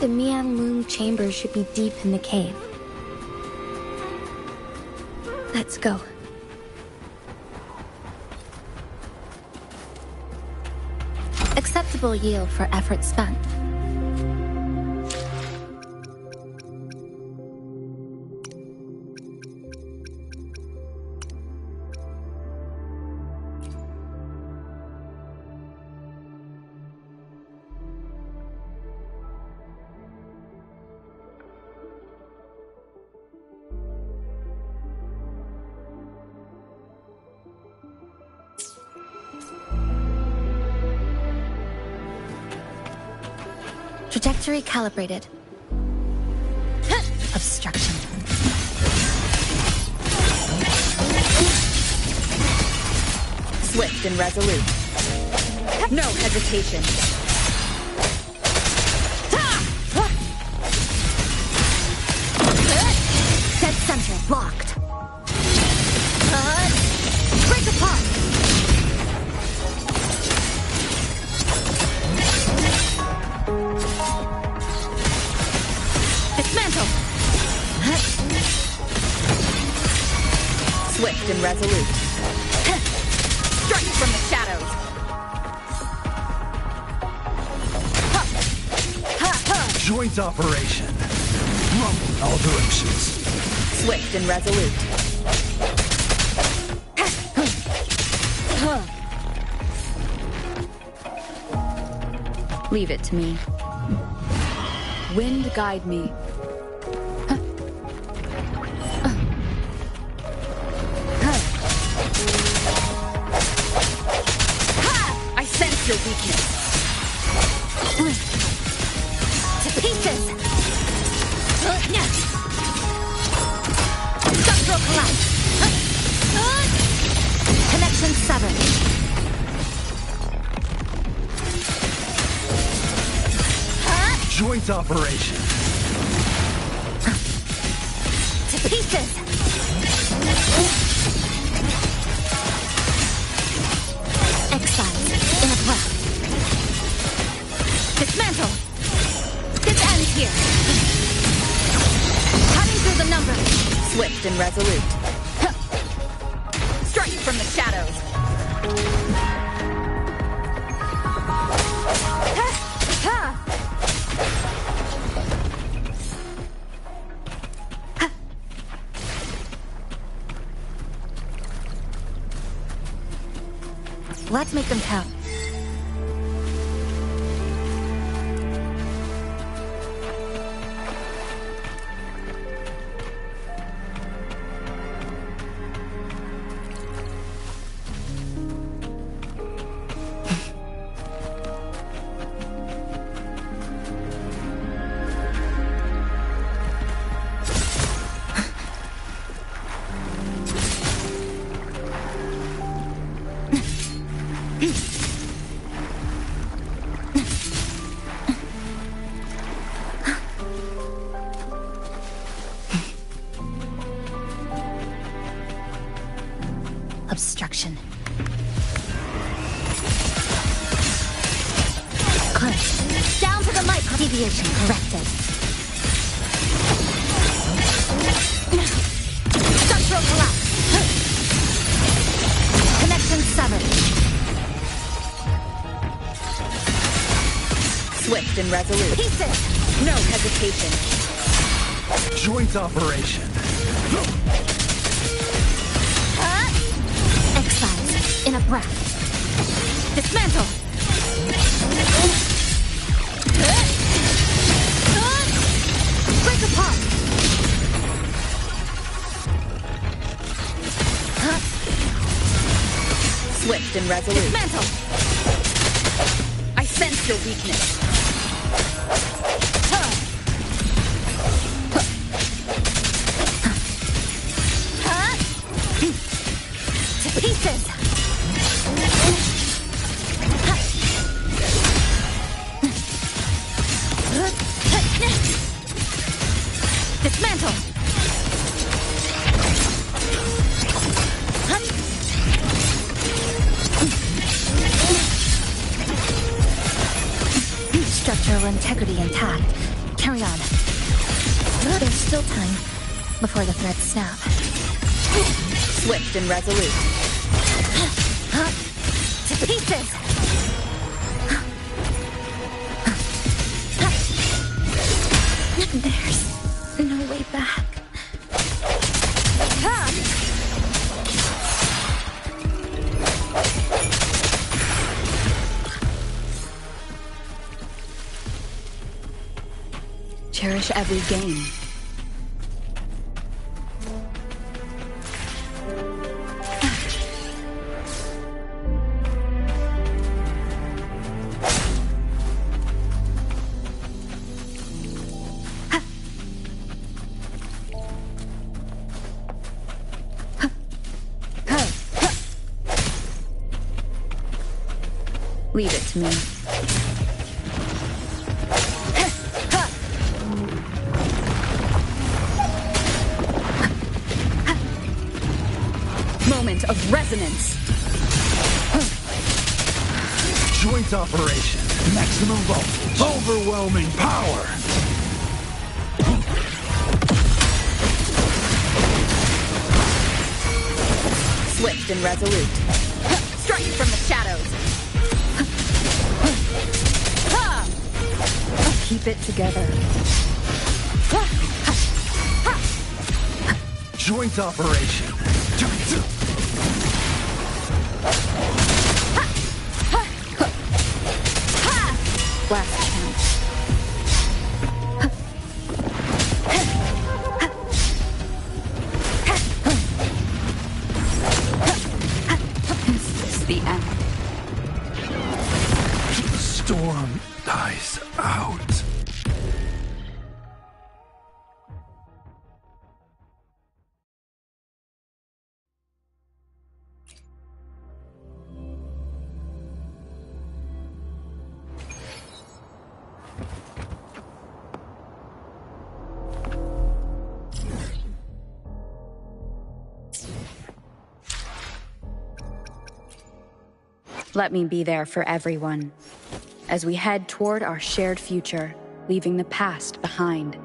The Miang Moon chamber should be deep in the cave. Let's go. Acceptable yield for effort spent. Trajectory calibrated. Obstruction. Swift and resolute. No hesitation. Dead center blocked. Break apart. Dismantle. Swift and resolute. Strike from the shadows. Joint operation. Rumble all directions. Swift and resolute. Leave it to me. Wind guide me. I sense your weakness. To pieces. Structural collapse. Connection severed. Joint operation. To pieces. Exile in a breath. Dismantle. This ends here. Cutting through the numbers. Swift and resolute. Strike from the shadows. Let's make them count. Obstruction. Close. Down to the micro. Deviation corrected. Structural collapse. Connection severed. Swift and resolute. Pieces. No hesitation. Joint operation. Exiles in a breath. Dismantle. Break apart. Swift and resolute. Dismantle. I sense your weakness. To pieces. Dismantle. Structural integrity intact. Carry on. There's still time before the threads snap. Swift and resolute. To pieces. There's no way back. Cherish every game. to me. Moment of resonance. Joint operation. Maximum voltage. Overwhelming power. Swift and resolute. Strike from the shadows. Keep it together. Joint operation. Last chance. Is this the end? The storm dies out. Let me be there for everyone, as we head toward our shared future, leaving the past behind.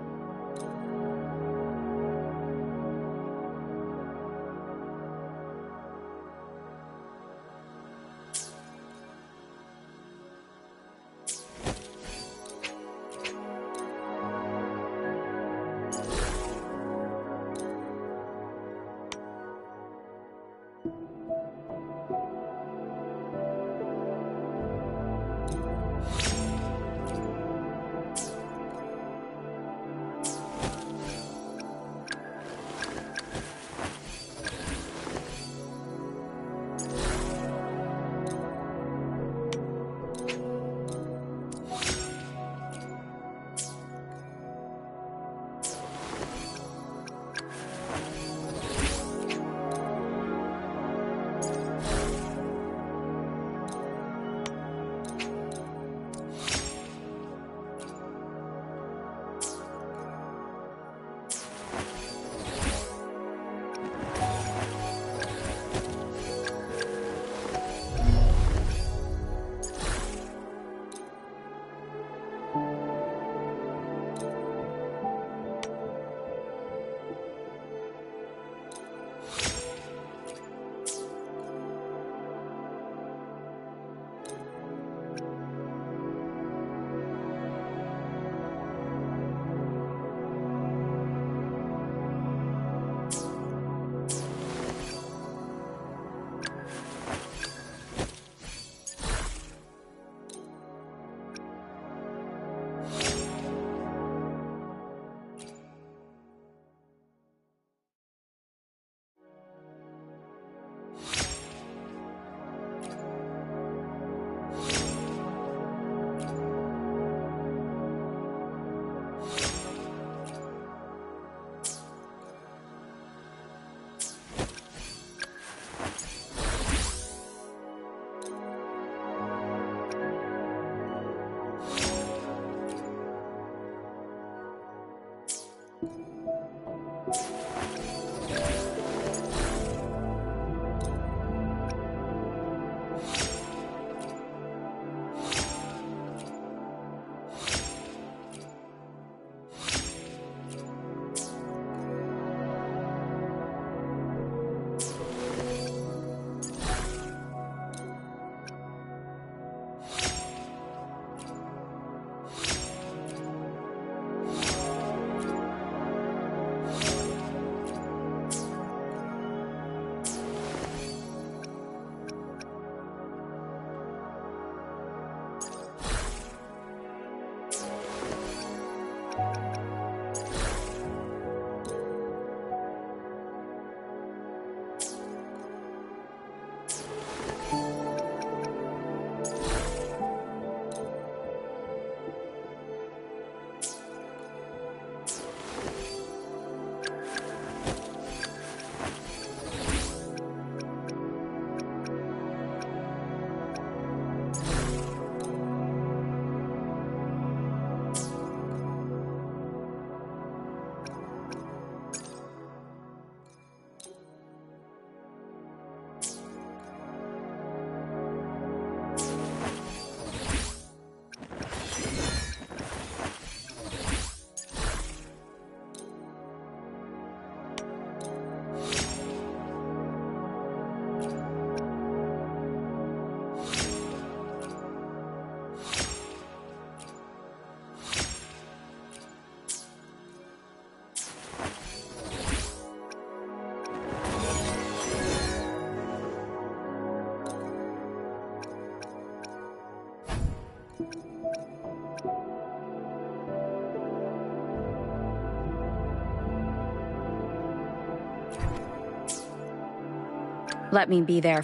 Let me be there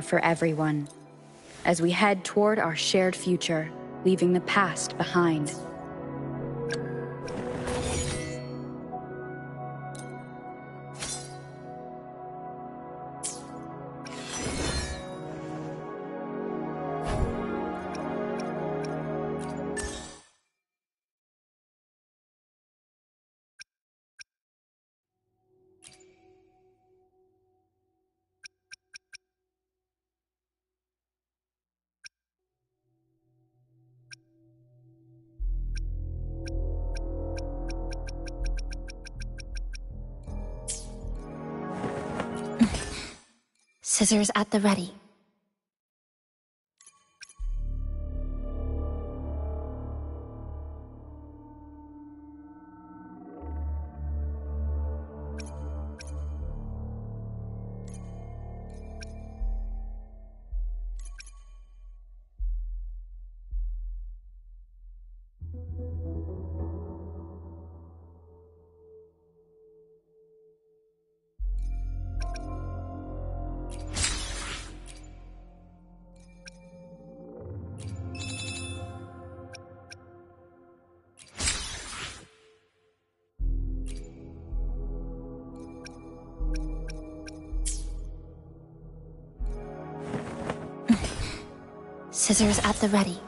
for everyone. As we head toward our shared future, leaving the past behind. Scissors at the ready. Scissors at the ready.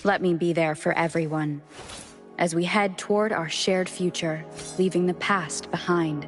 Let me be there for everyone. As we head toward our shared future, leaving the past behind.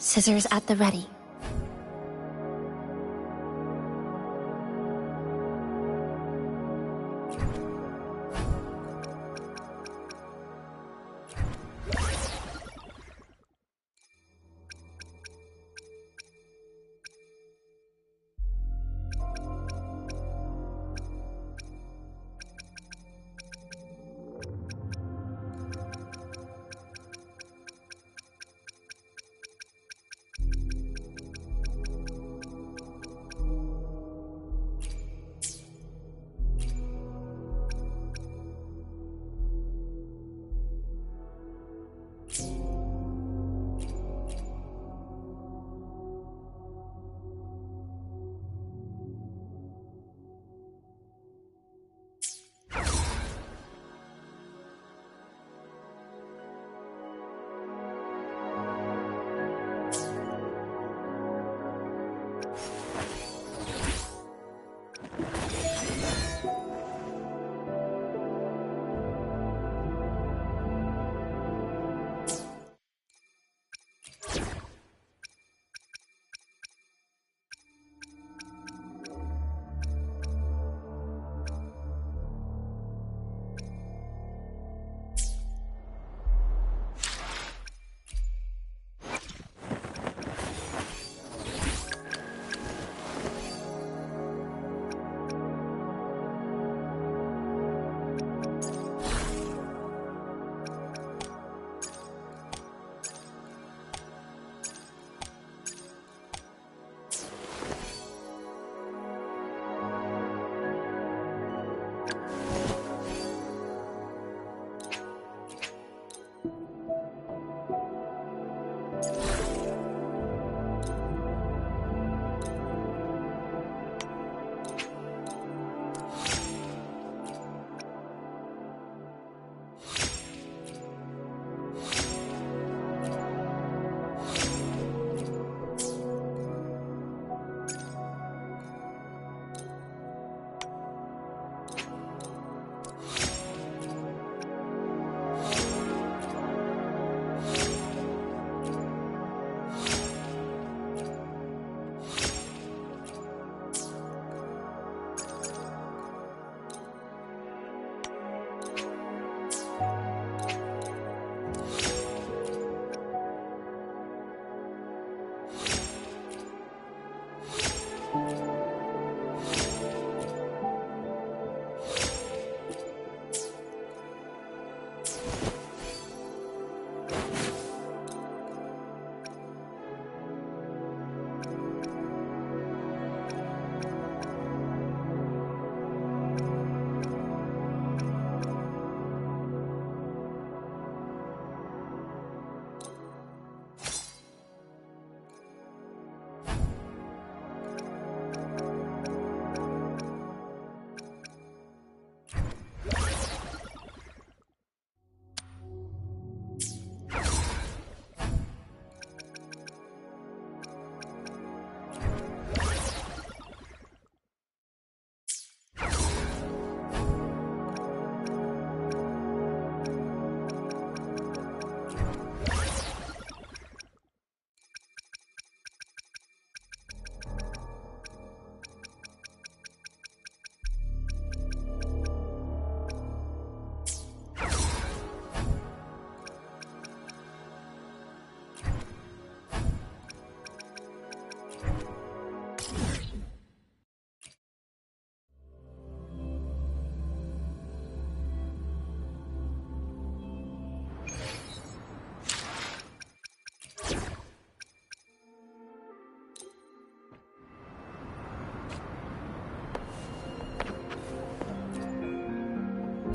Scissors at the ready.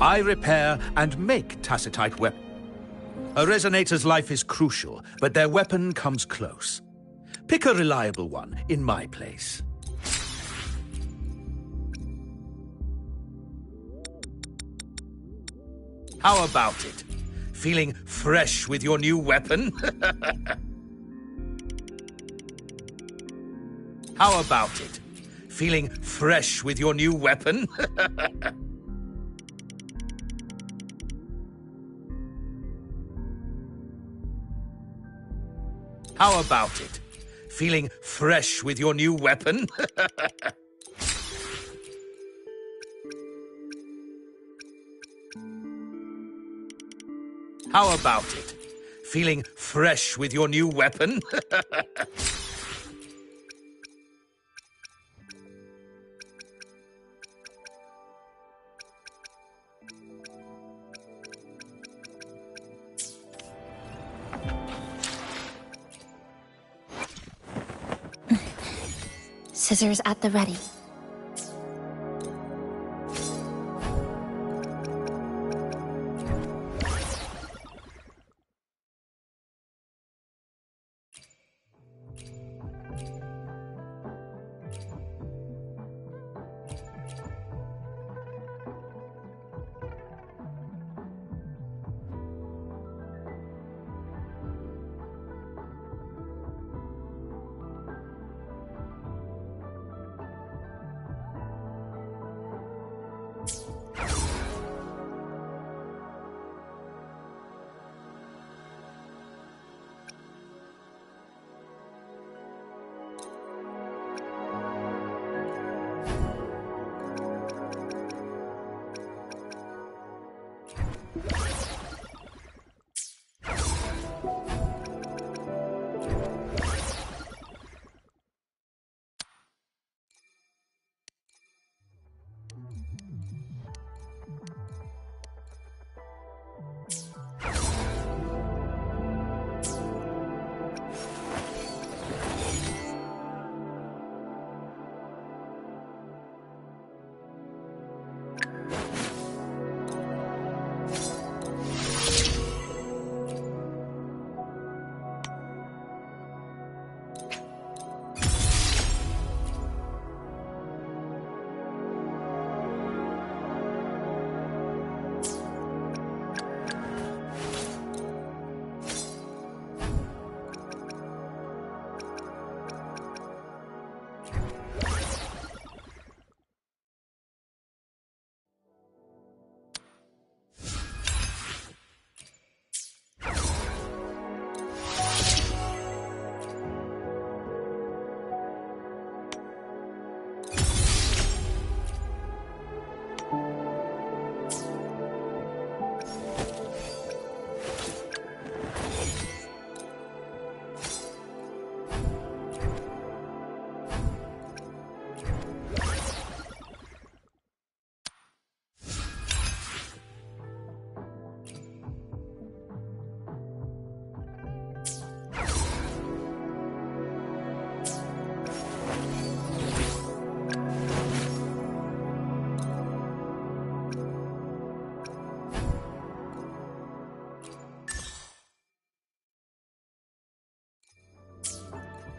I repair and make tacitite weapons. A resonator's life is crucial, but their weapon comes close. Pick a reliable one in my place. How about it? Feeling fresh with your new weapon? How about it? Feeling fresh with your new weapon? How about it? Feeling fresh with your new weapon? How about it? Feeling fresh with your new weapon? Scissors at the ready.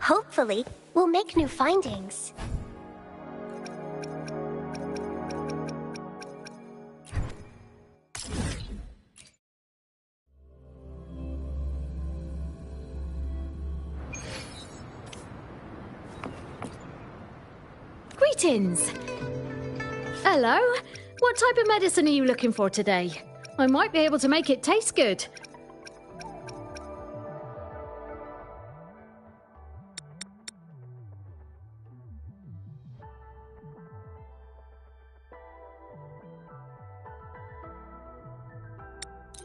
Hopefully, we'll make new findings. Greetings! Hello. What type of medicine are you looking for today? I might be able to make it taste good.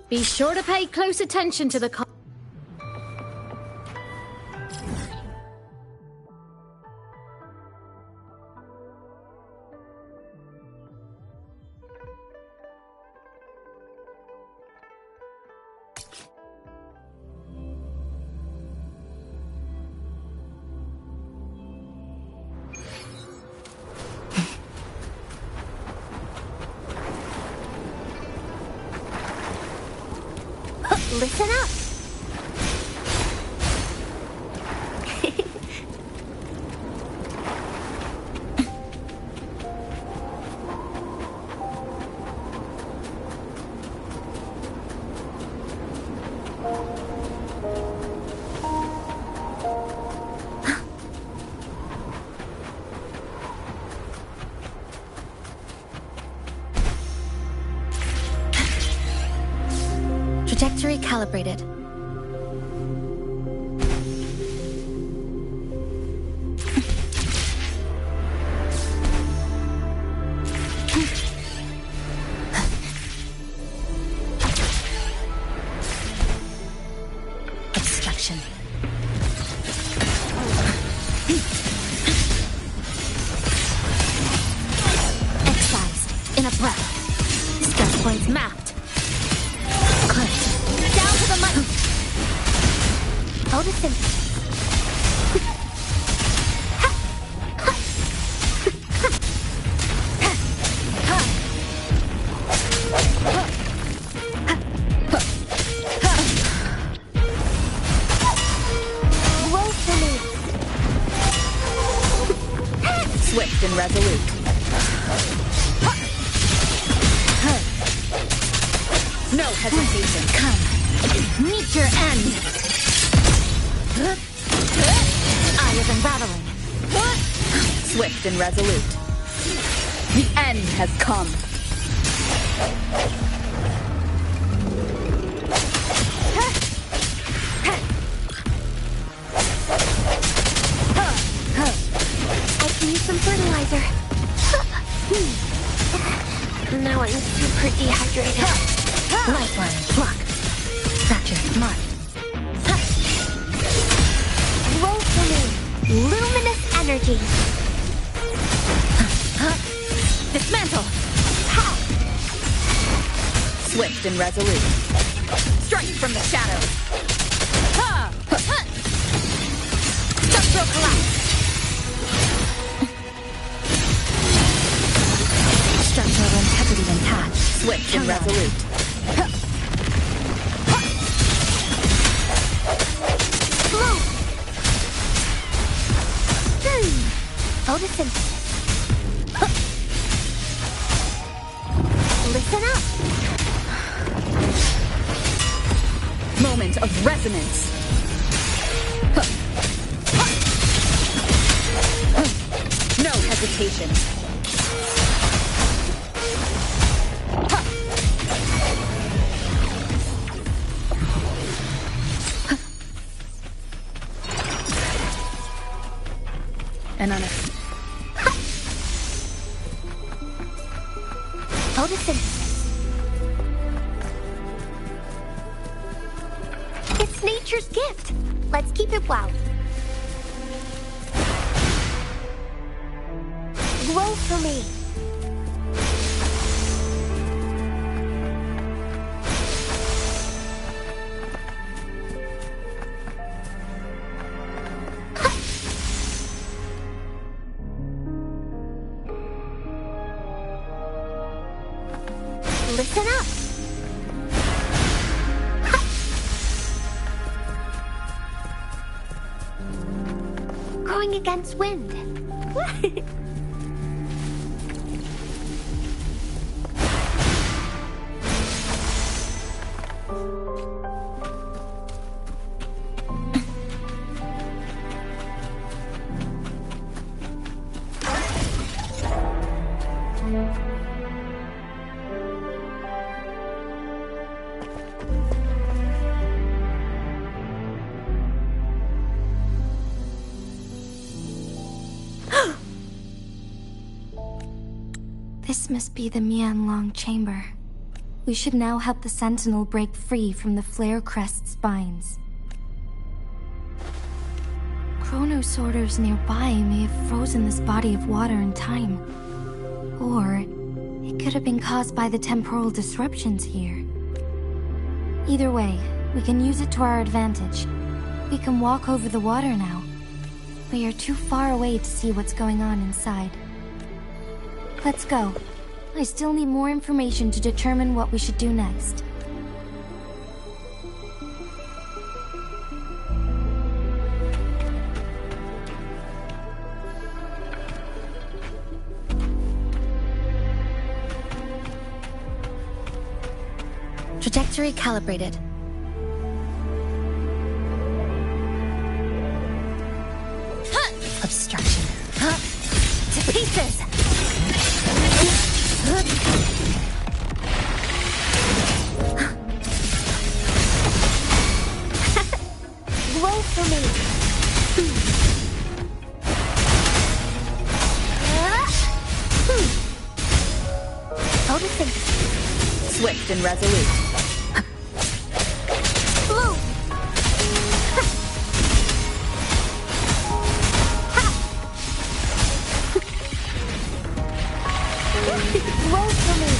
Be sure to pay close attention to the Listen up. Trajectory calibrated. Obstruction. Excised in a breath. Stress points mapped. Close. Down to the mud. Photosynthesis. Swift and resolute. No hesitation. Come. Meet your end. Eye is unraveling. Swift and resolute. The end has come. I can use some fertilizer. Now I'm super dehydrated. Lifeline blocked. Fracture marked. Woefully luminous energy. Dismantle. Swift and resolute. Strike from the shadows. Structural collapse. Structural integrity intact. Swift and resolute. Photosynthesis. Listen up. Moment of resonance. No hesitation. And on a Photosynthesis. It's nature's gift. Let's keep it wild. Grow for me. Listen up. Going against wind. This must be the Mianlong chamber. We should now help the Sentinel break free from the Flare Crest's binds. Chronosorters nearby may have frozen this body of water in time. Or it could have been caused by the temporal disruptions here. Either way, we can use it to our advantage. We can walk over the water now. We are too far away to see what's going on inside. Let's go. I still need more information to determine what we should do next. Factory calibrated. Obstruction. To pieces! Roll for me. Photosynthesis. Swift and resolute. Blue. Roll for me.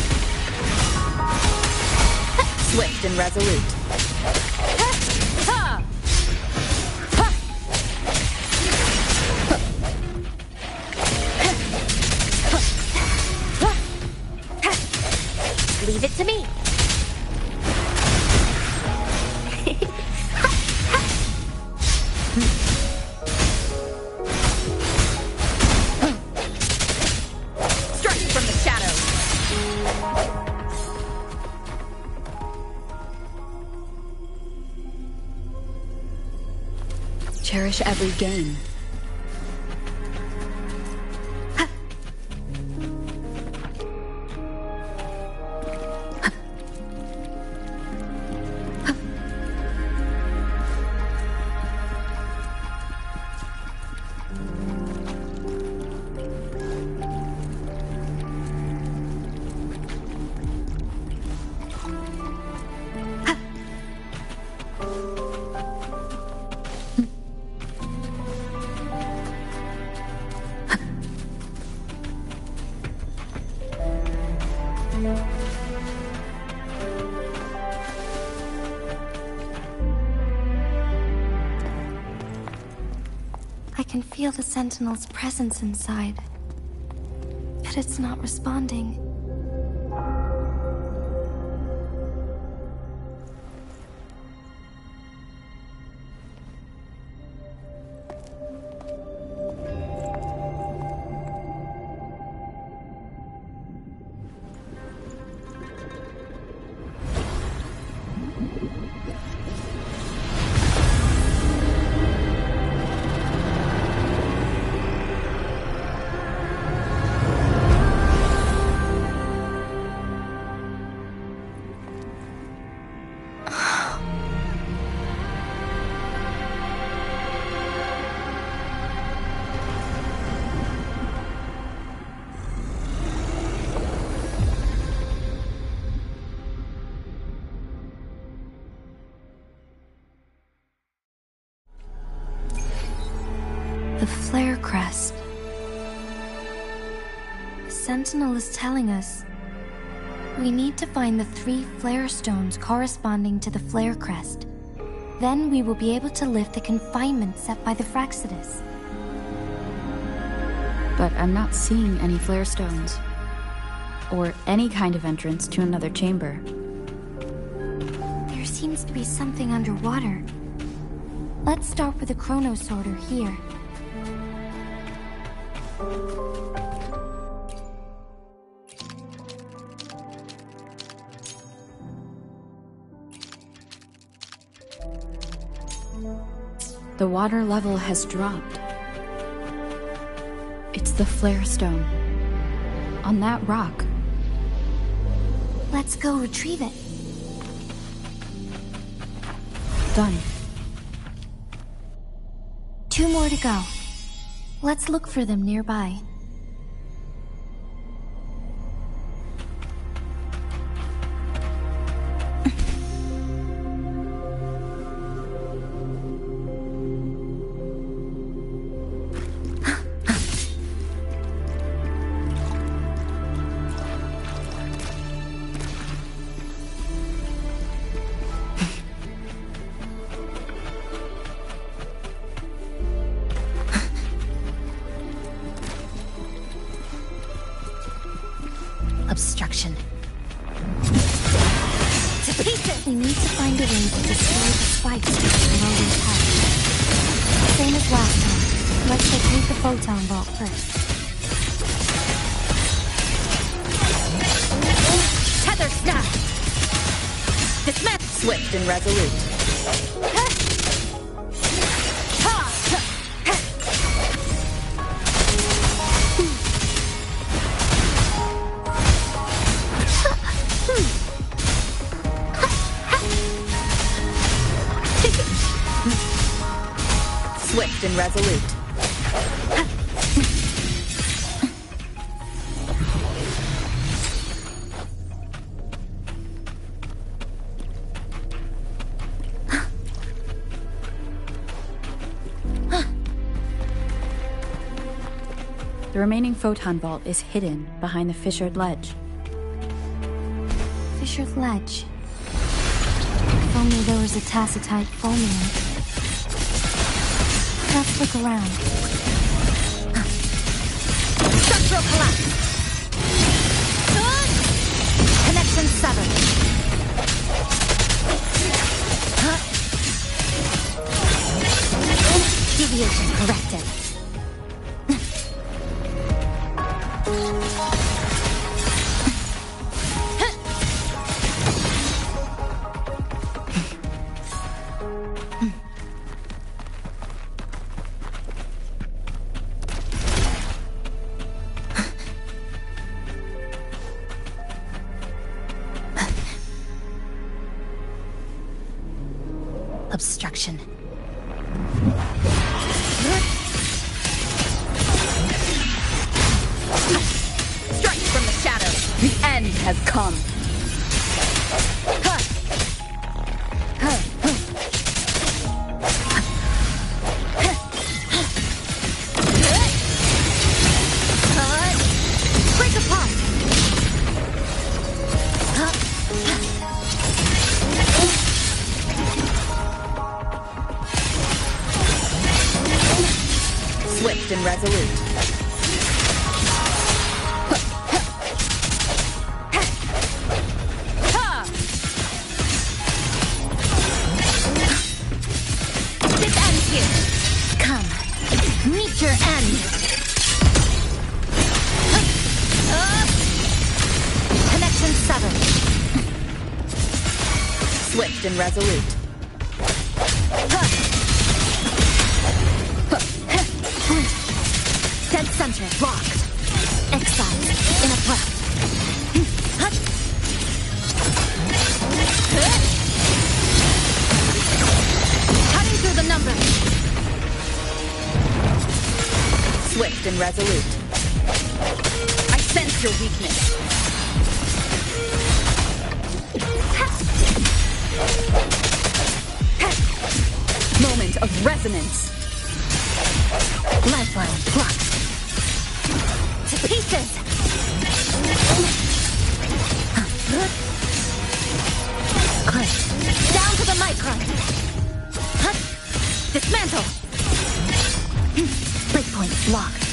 Swift and resolute. Leave it to me. Strike from the shadows. Cherish every gain. I can feel the Sentinel's presence inside, but it's not responding. The flare crest. The Sentinel is telling us we need to find the 3 flare stones corresponding to the flare crest. Then we will be able to lift the confinement set by the Fraxidus. But I'm not seeing any flare stones. Or any kind of entrance to another chamber. There seems to be something underwater. Let's start with the chrono sorter here. The water level has dropped. It's the flare stone. On that rock. Let's go retrieve it. Done. 2 more to go. Let's look for them nearby. Obstruction. To pieces! We need to find a way to destroy the spikes below this house. Same as last time. Let's locate the photon vault first. Tether snap! Swift and resolute. Swift and resolute. The remaining photon vault is hidden behind the fissured ledge. Fissured ledge. If only there was a tacitite fulminant. Let's look around. Structural collapse. Connection severed. Deviation corrected. Obstruction. Strike from the shadows. The end has come. Break apart. Swift and resolute. This ends here. Come, meet your end. Connection severed. Swift and resolute. Dead center blocked. Exiled in a breath. Cutting through the numbers. Swift and resolute. I sense your weakness. Moment of resonance. Lifeline blocked. To pieces. Click. Down to the micron. Dismantle. Breakpoint blocked.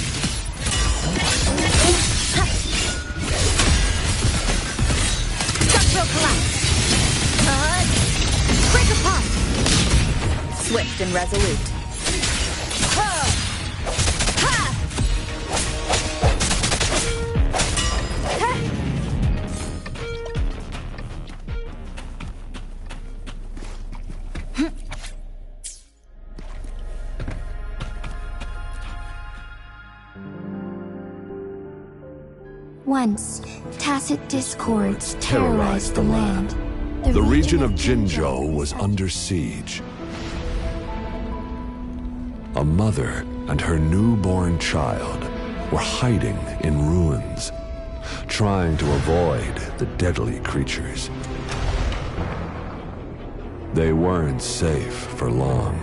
Structural collapse. Break apart. Swift and resolute. Once, tacit discords terrorized the land. The region of Jinzhou was under siege. A mother and her newborn child were hiding in ruins, trying to avoid the deadly creatures. They weren't safe for long,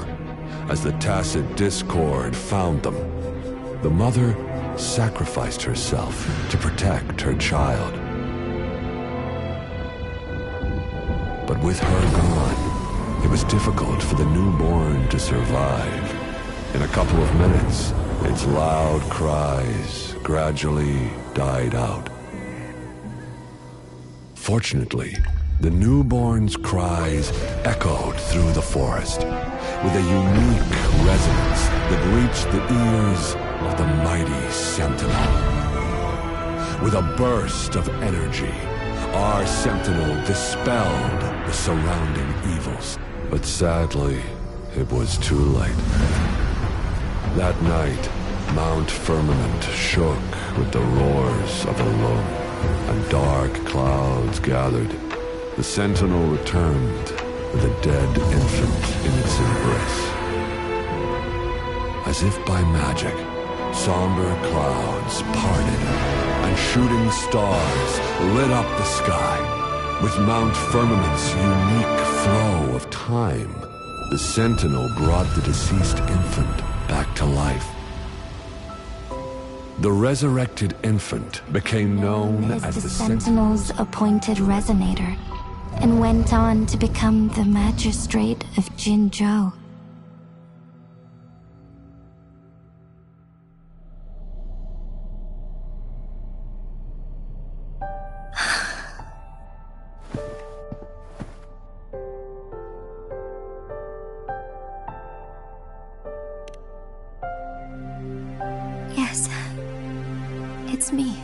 as the tacit discord found them. The mother sacrificed herself to protect her child. But with her gone, it was difficult for the newborn to survive. In a couple of minutes, its loud cries gradually died out. Fortunately, the newborn's cries echoed through the forest with a unique resonance that reached the ears of the mighty sentinel. With a burst of energy, our sentinel dispelled the surrounding evils. But sadly, it was too late. That night, Mount Firmament shook with the roars of a loom, and dark clouds gathered. The sentinel returned with a dead infant in its embrace. As if by magic, somber clouds parted, and shooting stars lit up the sky. With Mount Firmament's unique flow of time, the sentinel brought the deceased infant back to life. The resurrected infant became known as the Sentinel's appointed resonator, and went on to become the magistrate of Jinzhou. Yes, it's me.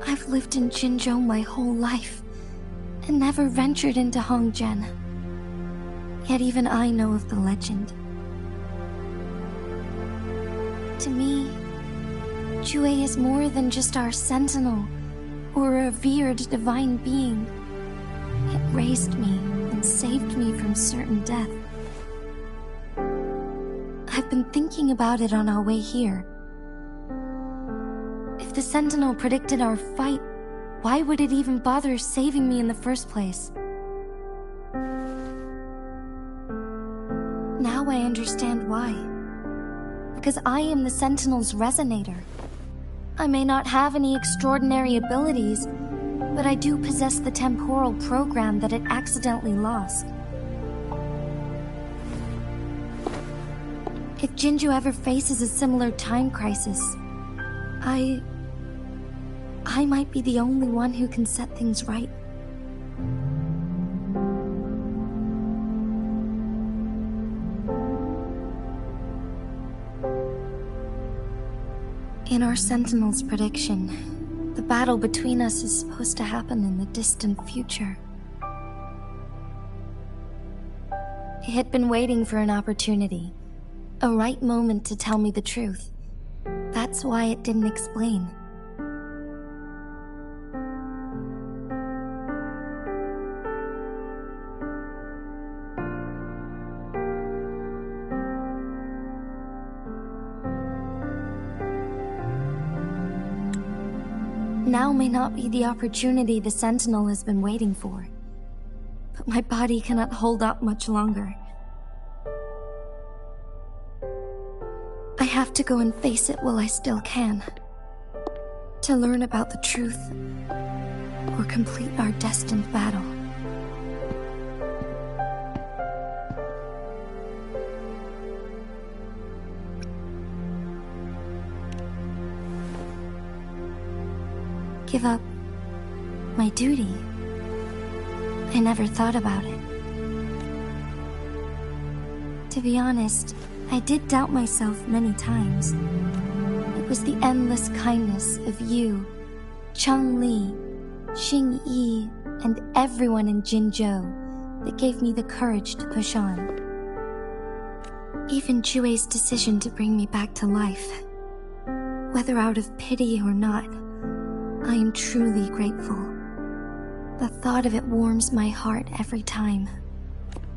I've lived in Jinzhou my whole life, and never ventured into Hongzhen. Yet even I know of the legend. To me, Jue is more than just our sentinel, or a revered divine being. It raised me and saved me from certain death. I've been thinking about it on our way here. If the Sentinel predicted our fight, why would it even bother saving me in the first place? Now I understand why. Because I am the Sentinel's resonator. I may not have any extraordinary abilities, but I do possess the temporal program that it accidentally lost. If Jinzhou ever faces a similar time crisis, I might be the only one who can set things right. In our Sentinel's prediction, the battle between us is supposed to happen in the distant future. It had been waiting for an opportunity. A right moment to tell me the truth. That's why it didn't explain. Now may not be the opportunity the Sentinel has been waiting for. But my body cannot hold up much longer. I have to go and face it while I still can. To learn about the truth, or complete our destined battle. Give up my duty. I never thought about it. To be honest, I did doubt myself many times. It was the endless kindness of you, Changli, Xing Yi, and everyone in Jinzhou that gave me the courage to push on. Even Jue's decision to bring me back to life. Whether out of pity or not, I am truly grateful. The thought of it warms my heart every time.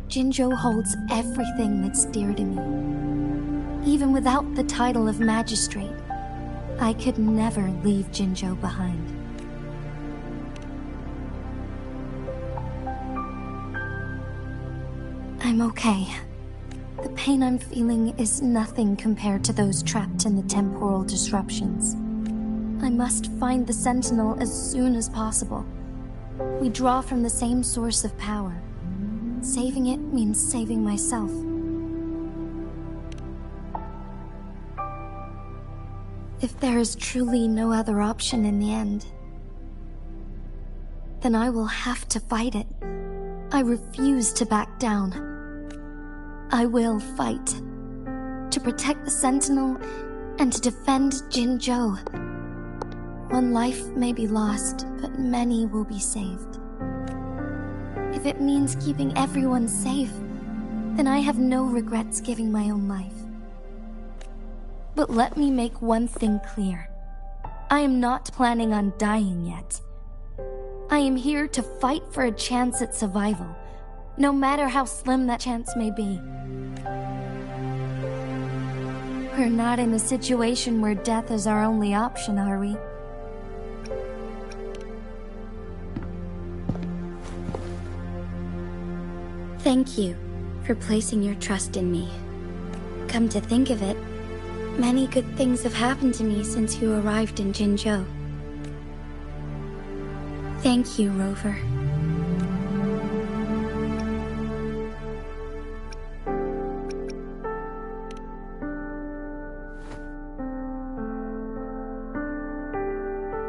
Jinzhou holds everything that's dear to me. Even without the title of magistrate, I could never leave Jinzhou behind. I'm okay. The pain I'm feeling is nothing compared to those trapped in the temporal disruptions. I must find the Sentinel as soon as possible. We draw from the same source of power. Saving it means saving myself. If there is truly no other option in the end, then I will have to fight it. I refuse to back down. I will fight. To protect the Sentinel and to defend Jinzhou. One life may be lost, but many will be saved. If it means keeping everyone safe, then I have no regrets giving my own life. But let me make one thing clear. I am not planning on dying yet. I am here to fight for a chance at survival, no matter how slim that chance may be. We're not in a situation where death is our only option, are we? Thank you for placing your trust in me. Come to think of it, many good things have happened to me since you arrived in Jinzhou. Thank you, Rover.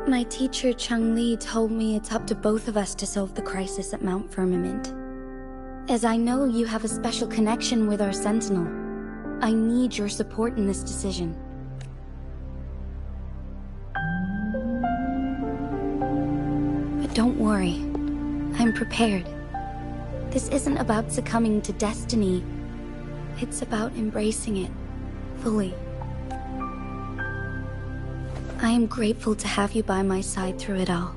My teacher Cheng-Li told me it's up to both of us to solve the crisis at Mount Firmament. As I know you have a special connection with our Sentinel, I need your support in this decision. But don't worry, I'm prepared. This isn't about succumbing to destiny. It's about embracing it fully. I am grateful to have you by my side through it all.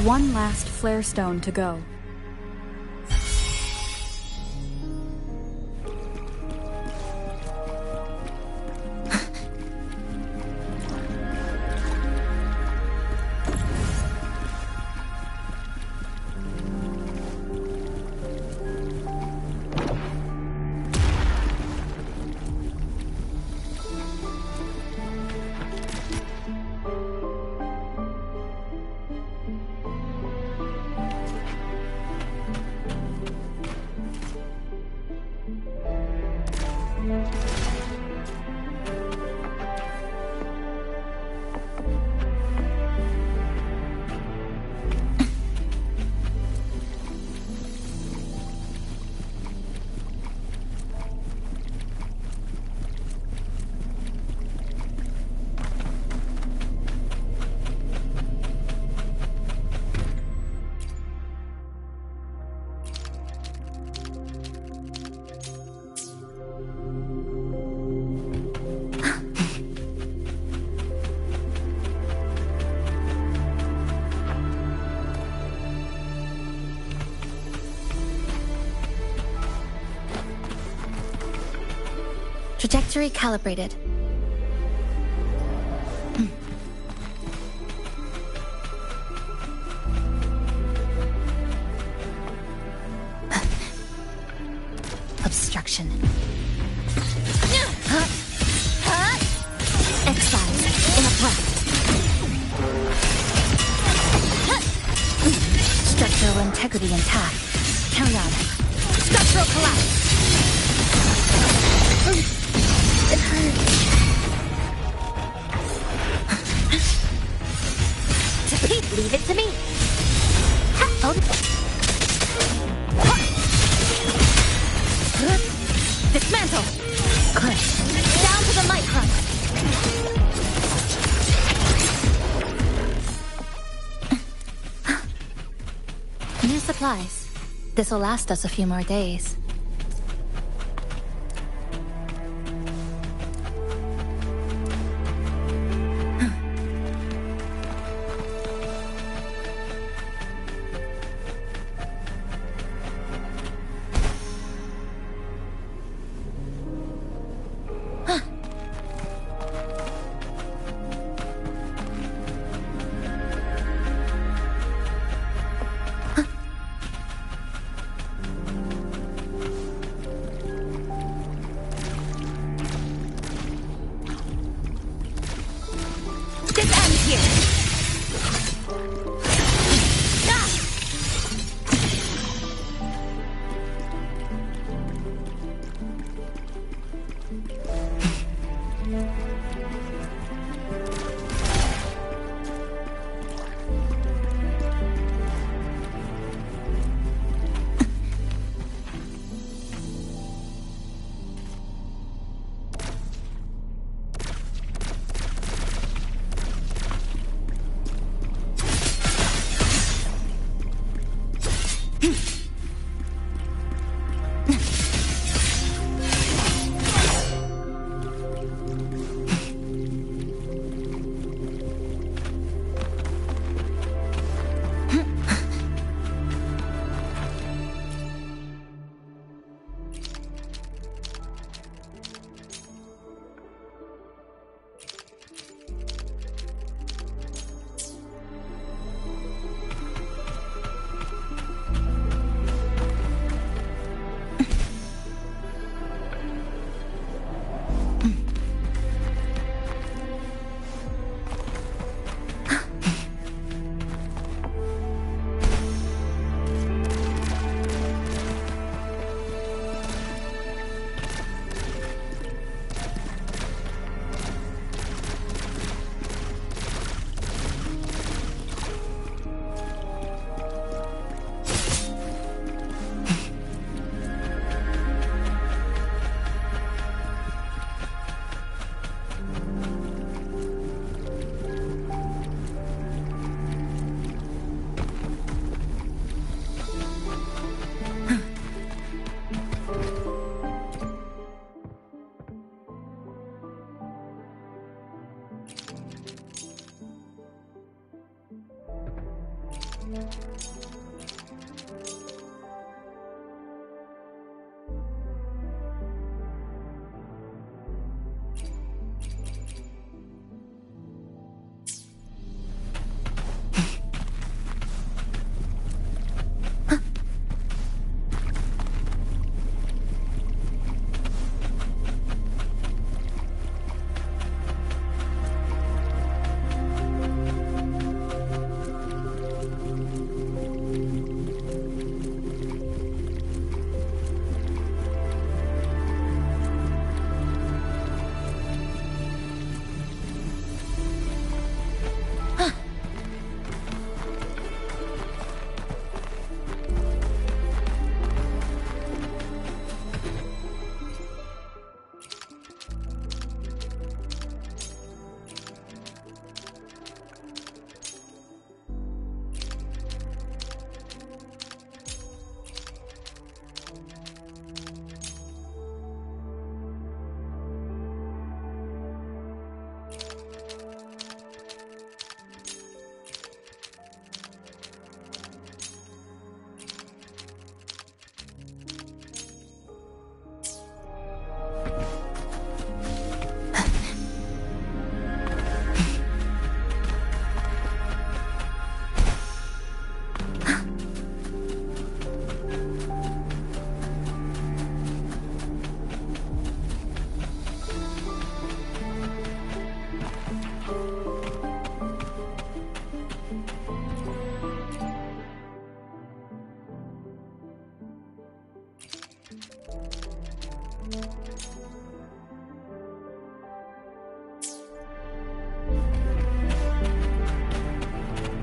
One last flare stone to go. Trajectory calibrated. Obstruction. Exile in a breath. Structural integrity intact. Carry on. Structural collapse. It hurts. Leave it to me. New supplies. This'll last us a few more days.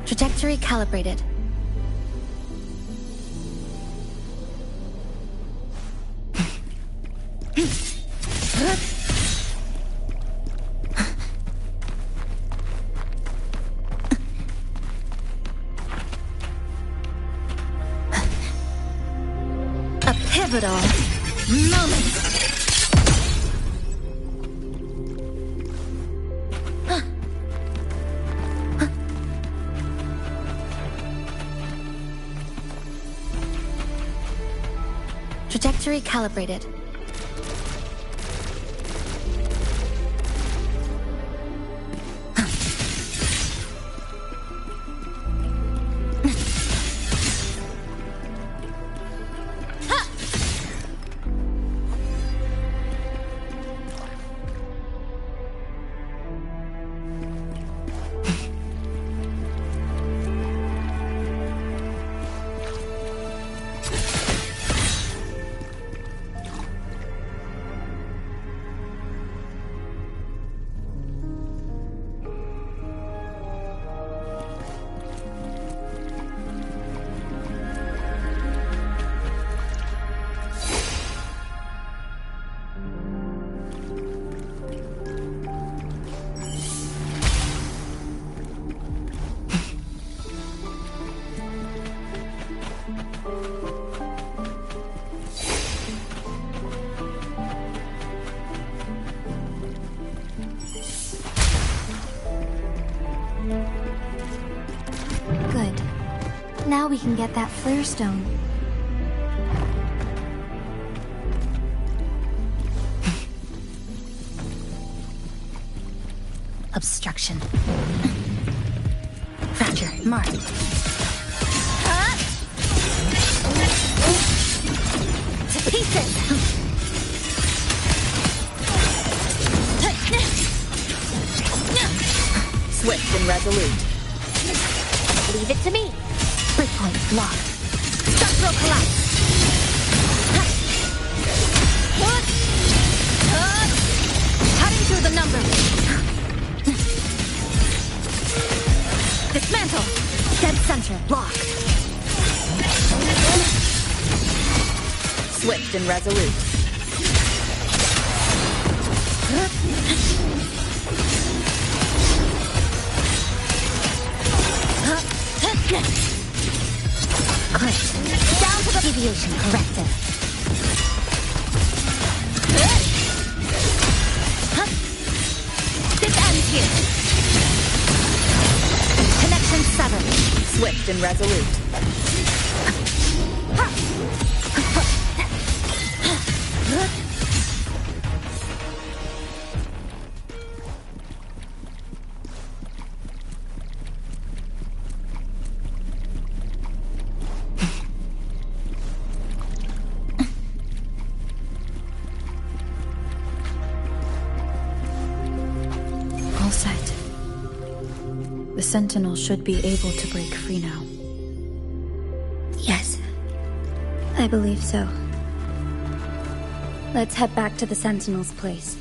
Trajectory calibrated. pivotal moment. Trajectory calibrated. Good. Now we can get that flare stone. Obstruction. Fracture marked. To pieces! Swift and resolute. Leave it to me. Breakpoint blocked. Structural collapse. Cutting through the numbers. Dismantle. Dead center blocked. Swift and resolute. Clipped. Down to the deviation corrected. This ends here. Connection severed. Swift and resolute. All set. The Sentinel should be able to break free now. Yes. I believe so. Let's head back to the Sentinel's place.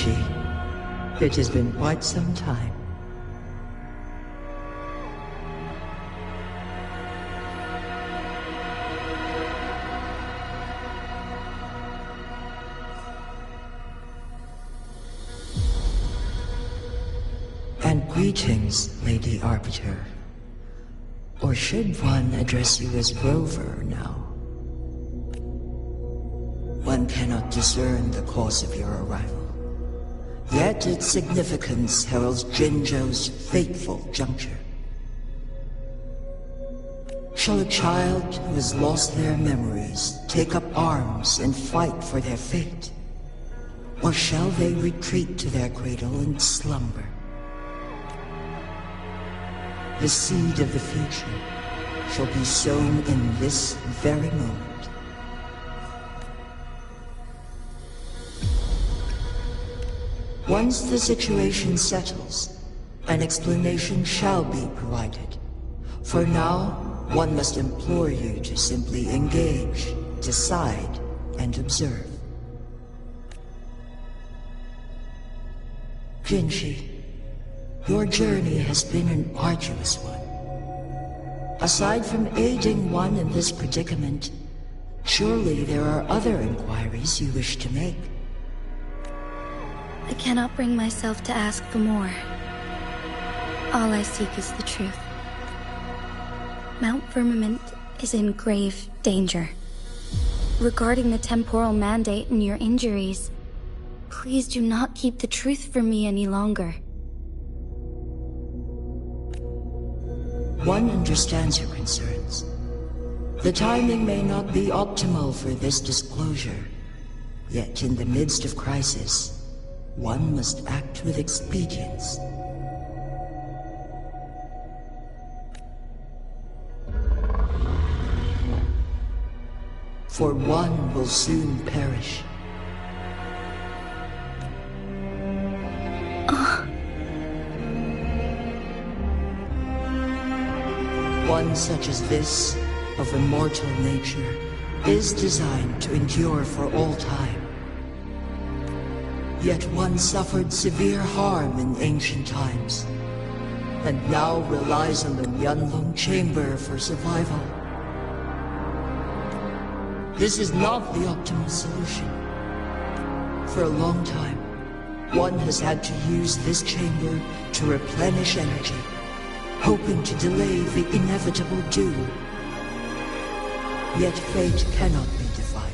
Jinji. It has been quite some time. And greetings, Lady Arbiter. Or should one address you as Rover now? One cannot discern the cause of your arrival. Yet its significance heralds Jinzhou's fateful juncture. Shall a child who has lost their memories take up arms and fight for their fate? Or shall they retreat to their cradle and slumber? The seed of the future shall be sown in this very moment. Once the situation settles, an explanation shall be provided. For now, one must implore you to simply engage, decide, and observe. Jinji, your journey has been an arduous one. Aside from aiding one in this predicament, surely there are other inquiries you wish to make. I cannot bring myself to ask for more. All I seek is the truth. Mount Firmament is in grave danger. Regarding the temporal mandate and your injuries, please do not keep the truth from me any longer. One understands your concerns. The timing may not be optimal for this disclosure, yet in the midst of crisis, one must act with expedience. For one will soon perish. One such as this, of immortal nature, is designed to endure for all time. Yet one suffered severe harm in ancient times, and now relies on the Yanlong Chamber for survival. This is not the optimal solution. For a long time, one has had to use this chamber to replenish energy, hoping to delay the inevitable doom. Yet fate cannot be defied.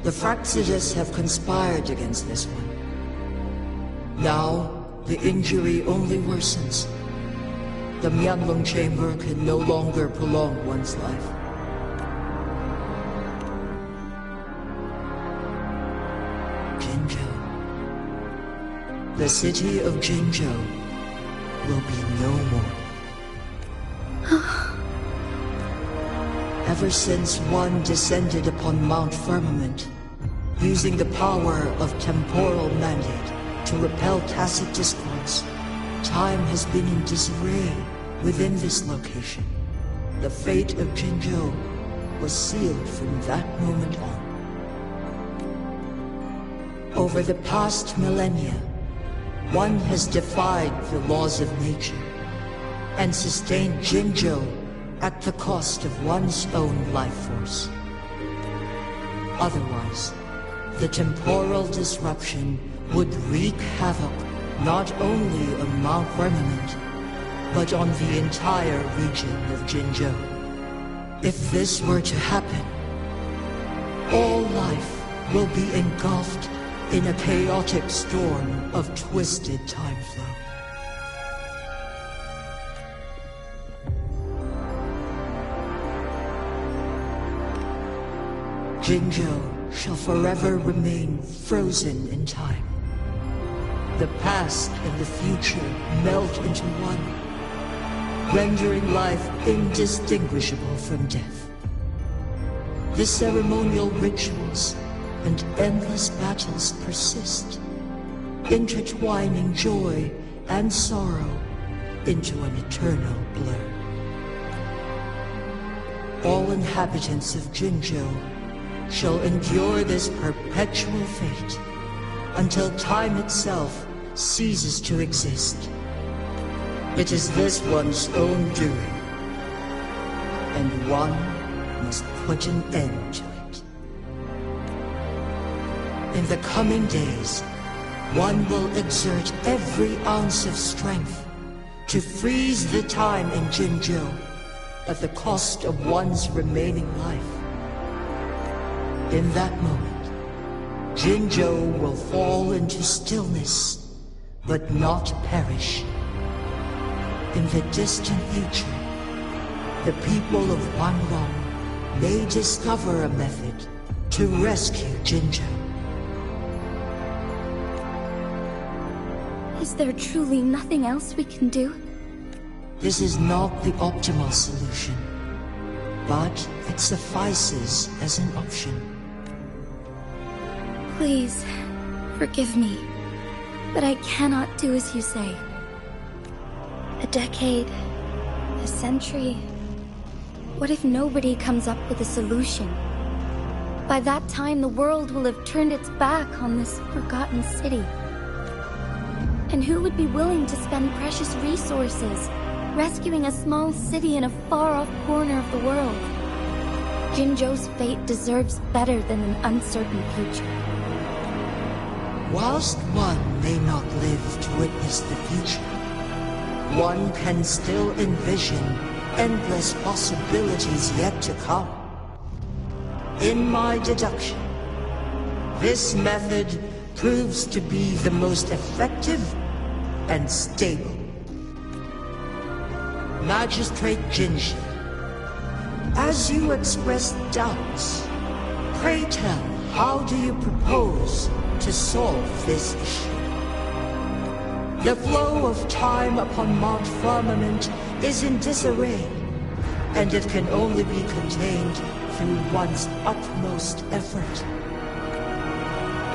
The Fraxidus have conspired against this one. Now, the injury only worsens. The Myanlong Chamber can no longer prolong one's life. Jinzhou. The city of Jinzhou will be no more. Ever since one descended upon Mount Firmament, using the power of temporal mandate to repel tacit discords, time has been in disarray within this location. The fate of Jinzhou was sealed from that moment on. Over the past millennia, one has defied the laws of nature and sustained Jinzhou at the cost of one's own life force. Otherwise, the temporal disruption would wreak havoc not only on Mount Firmament, but on the entire region of Jinzhou. If this were to happen, all life will be engulfed in a chaotic storm of twisted time flow. Jinzhou shall forever remain frozen in time. The past and the future melt into one, rendering life indistinguishable from death. The ceremonial rituals and endless battles persist, intertwining joy and sorrow into an eternal blur. All inhabitants of Jinzhou shall endure this perpetual fate until time itself ceases to exist. It is this one's own doing, and one must put an end to it. In the coming days, one will exert every ounce of strength to freeze the time in Jinzhou at the cost of one's remaining life. In that moment, Jinzhou will fall into stillness, but not perish. In the distant future, the people of Wanlong may discover a method to rescue Jinzhou. Is there truly nothing else we can do? This is not the optimal solution, but it suffices as an option. Please, forgive me, but I cannot do as you say. A decade, a century. What if nobody comes up with a solution? By that time, the world will have turned its back on this forgotten city. And who would be willing to spend precious resources rescuing a small city in a far-off corner of the world? Jinzhou's fate deserves better than an uncertain future. Whilst one may not live to witness the future, one can still envision endless possibilities yet to come. In my deduction, this method proves to be the most effective and stable. Magistrate Jinshi, as you express doubts, pray tell, how do you propose to solve this issue? The flow of time upon Mount Firmament is in disarray, and it can only be contained through one's utmost effort.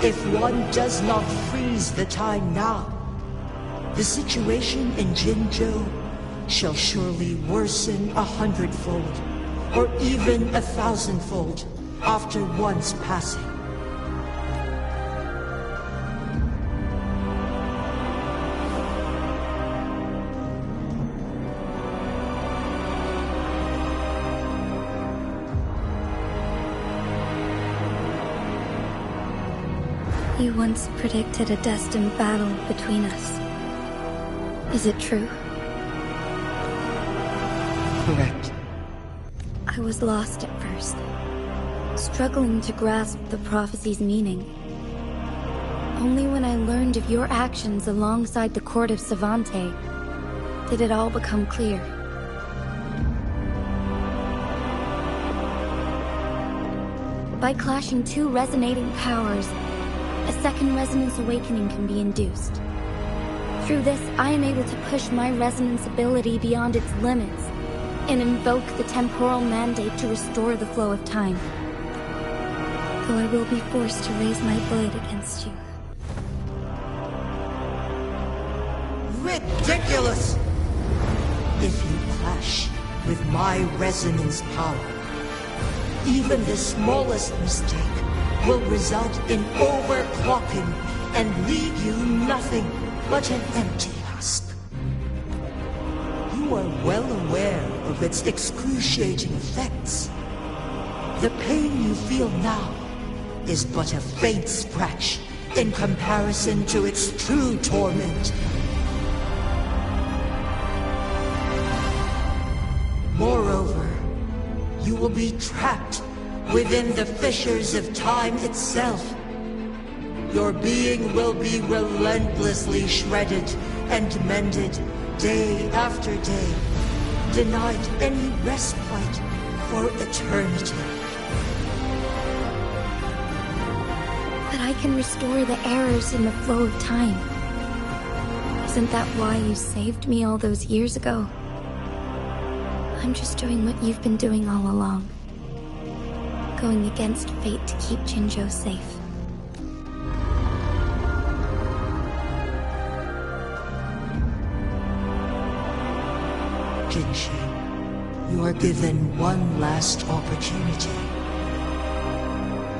If one does not freeze the time now, the situation in Jinzhou shall surely worsen 100-fold, or even 1,000-fold, after one's passing. You once predicted a destined battle between us. Is it true? Correct. I was lost at first, struggling to grasp the prophecy's meaning. Only when I learned of your actions alongside the court of Savante did it all become clear. By clashing two resonating powers, a second resonance awakening can be induced. Through this, I am able to push my resonance ability beyond its limits and invoke the temporal mandate to restore the flow of time. Though I will be forced to raise my blade against you. Ridiculous! If you clash with my resonance power, even the smallest mistake will result in overclocking and leave you nothing but an empty husk. You are well aware of its excruciating effects. The pain you feel now is but a faint scratch in comparison to its true torment. Moreover, you will be trapped within the fissures of time itself. Your being will be relentlessly shredded and mended day after day, denied any respite for eternity. But I can restore the errors in the flow of time. Isn't that why you saved me all those years ago? I'm just doing what you've been doing all along. Going against fate to keep Jinzhou safe. Jinshi, you are given one last opportunity.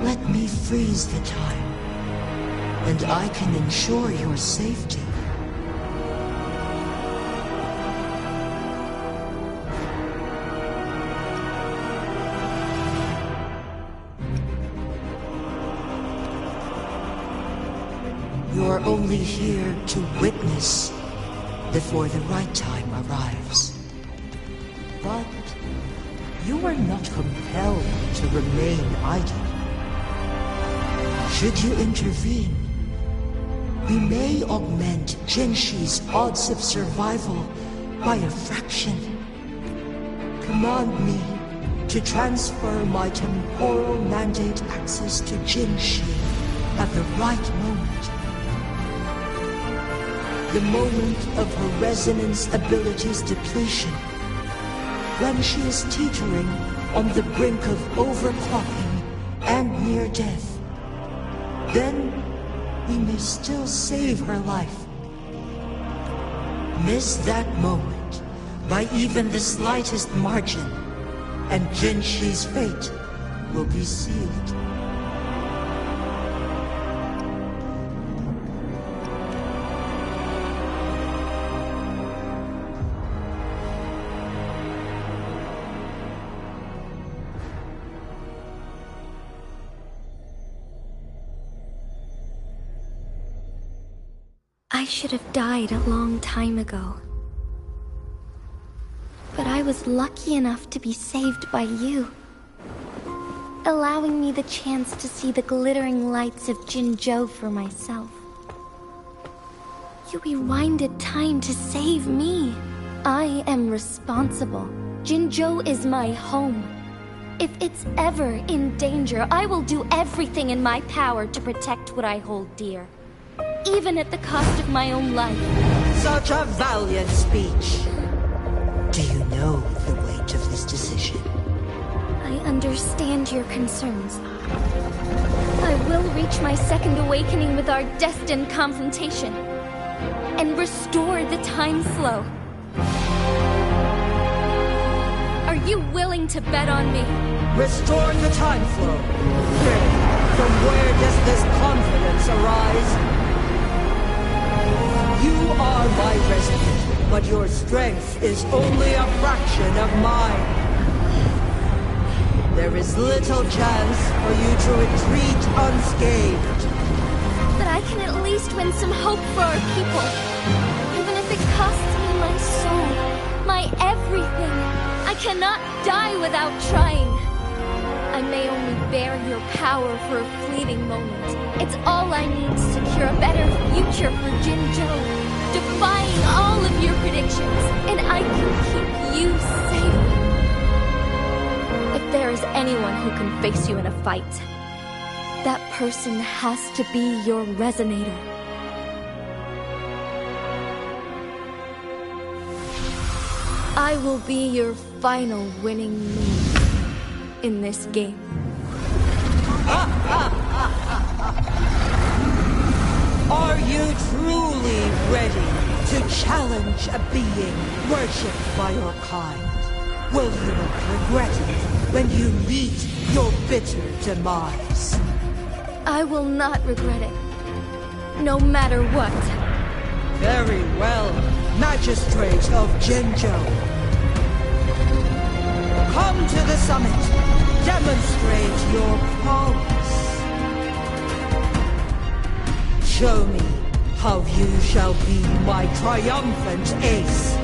Let me freeze the time, and I can ensure your safety. You're only here to witness before the right time arrives. But you are not compelled to remain idle. Should you intervene, we may augment Jinshi's odds of survival by a fraction. Command me to transfer my temporal mandate access to Jinshi at the right moment. The moment of her resonance ability's depletion, when she is teetering on the brink of overclocking and near death. Then we may still save her life. Miss that moment by even the slightest margin, and Jinshi's fate will be sealed. I should have died a long time ago. But I was lucky enough to be saved by you, allowing me the chance to see the glittering lights of Jinzhou for myself. You rewinded time to save me. I am responsible. Jinzhou is my home. If it's ever in danger, I will do everything in my power to protect what I hold dear, even at the cost of my own life. Such a valiant speech. Do you know the weight of this decision? I understand your concerns. I will reach my second awakening with our destined confrontation, and restore the time flow. Are you willing to bet on me? Restore the time flow. From where does this confidence arise? You are my resident, but your strength is only a fraction of mine. There is little chance for you to retreat unscathed. But I can at least win some hope for our people. Even if it costs me my soul, my everything. I cannot die without trying. I may only bear your power for a fleeting moment. It's all I need to secure a better future for Jinzhou, defying all of your predictions, and I can keep you safe. If there is anyone who can face you in a fight, that person has to be your resonator. I will be your final winning move in this game. Are you truly ready to challenge a being worshipped by your kind? Will you regret it when you meet your bitter demise? I will not regret it, no matter what. Very well, Magistrate of Jinzhou. Come to the summit. Demonstrate your prowess. Show me how you shall be my triumphant ace.